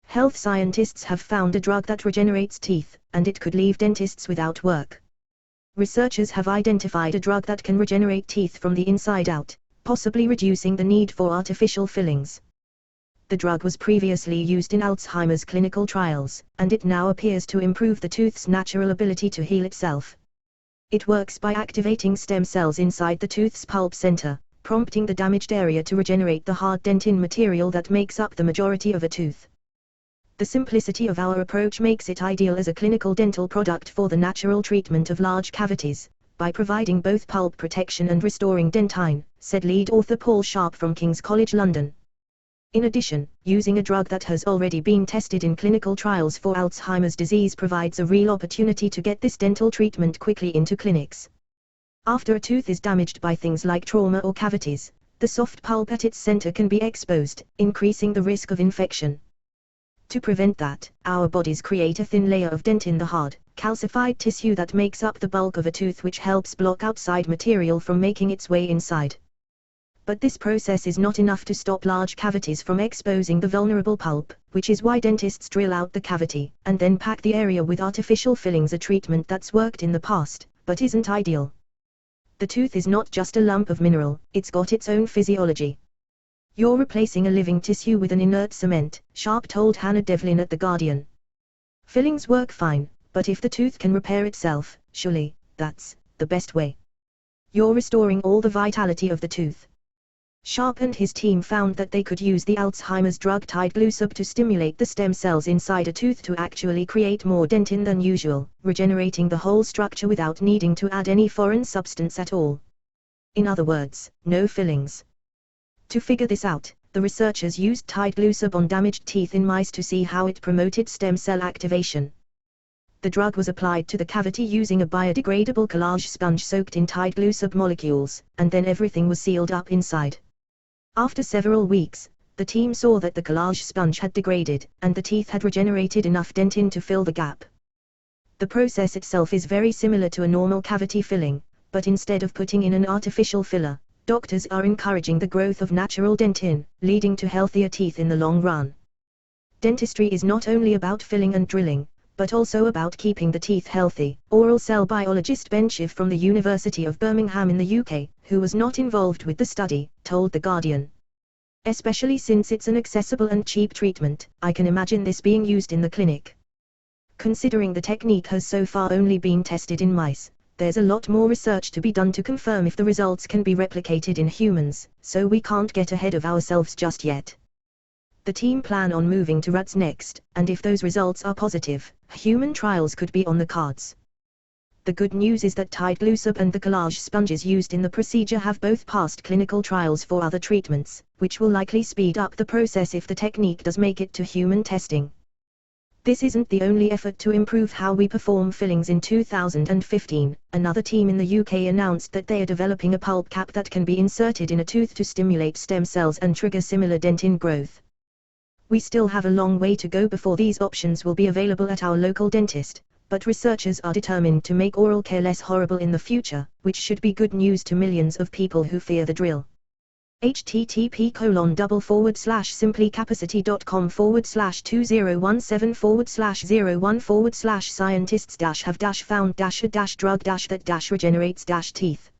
Health scientists have found a drug that regenerates teeth, and it could leave dentists without work. Researchers have identified a drug that can regenerate teeth from the inside out, possibly reducing the need for artificial fillings. The drug was previously used in Alzheimer's clinical trials, and it now appears to improve the tooth's natural ability to heal itself. It works by activating stem cells inside the tooth's pulp center, prompting the damaged area to regenerate the hard dentin material that makes up the majority of a tooth. The simplicity of our approach makes it ideal as a clinical dental product for the natural treatment of large cavities, by providing both pulp protection and restoring dentine, said lead author Paul Sharp from King's College London. In addition, using a drug that has already been tested in clinical trials for Alzheimer's disease provides a real opportunity to get this dental treatment quickly into clinics. After a tooth is damaged by things like trauma or cavities, the soft pulp at its center can be exposed, increasing the risk of infection. To prevent that, our bodies create a thin layer of dentin, the hard, calcified tissue that makes up the bulk of a tooth, which helps block outside material from making its way inside. But this process is not enough to stop large cavities from exposing the vulnerable pulp, which is why dentists drill out the cavity, and then pack the area with artificial fillings, a treatment that's worked in the past, but isn't ideal. The tooth is not just a lump of mineral, it's got its own physiology. You're replacing a living tissue with an inert cement, Sharp told Hannah Devlin at The Guardian. Fillings work fine, but if the tooth can repair itself, surely, that's the best way. You're restoring all the vitality of the tooth. Sharp and his team found that they could use the Alzheimer's drug Tideglusib to stimulate the stem cells inside a tooth to actually create more dentin than usual, regenerating the whole structure without needing to add any foreign substance at all. In other words, no fillings. To figure this out, the researchers used Tideglusib on damaged teeth in mice to see how it promoted stem cell activation. The drug was applied to the cavity using a biodegradable collage sponge soaked in Tideglusib molecules, and then everything was sealed up inside. After several weeks, the team saw that the collage sponge had degraded, and the teeth had regenerated enough dentin to fill the gap. The process itself is very similar to a normal cavity filling, but instead of putting in an artificial filler, doctors are encouraging the growth of natural dentin, leading to healthier teeth in the long run. Dentistry is not only about filling and drilling, but also about keeping the teeth healthy, oral cell biologist Ben Shiv from the University of Birmingham in the UK, who was not involved with the study, told The Guardian. Especially since it's an accessible and cheap treatment, I can imagine this being used in the clinic. Considering the technique has so far only been tested in mice, there's a lot more research to be done to confirm if the results can be replicated in humans, so we can't get ahead of ourselves just yet. The team plan on moving to rats next, and if those results are positive, human trials could be on the cards. The good news is that Tideglusib and the collage sponges used in the procedure have both passed clinical trials for other treatments, which will likely speed up the process if the technique does make it to human testing. This isn't the only effort to improve how we perform fillings. In 2015, another team in the UK announced that they are developing a pulp cap that can be inserted in a tooth to stimulate stem cells and trigger similar dentin growth. We still have a long way to go before these options will be available at our local dentist, but researchers are determined to make oral care less horrible in the future, which should be good news to millions of people who fear the drill. http://simplycapacity.com/2017/01/scientists-have-found-a-drug-that regenerates teeth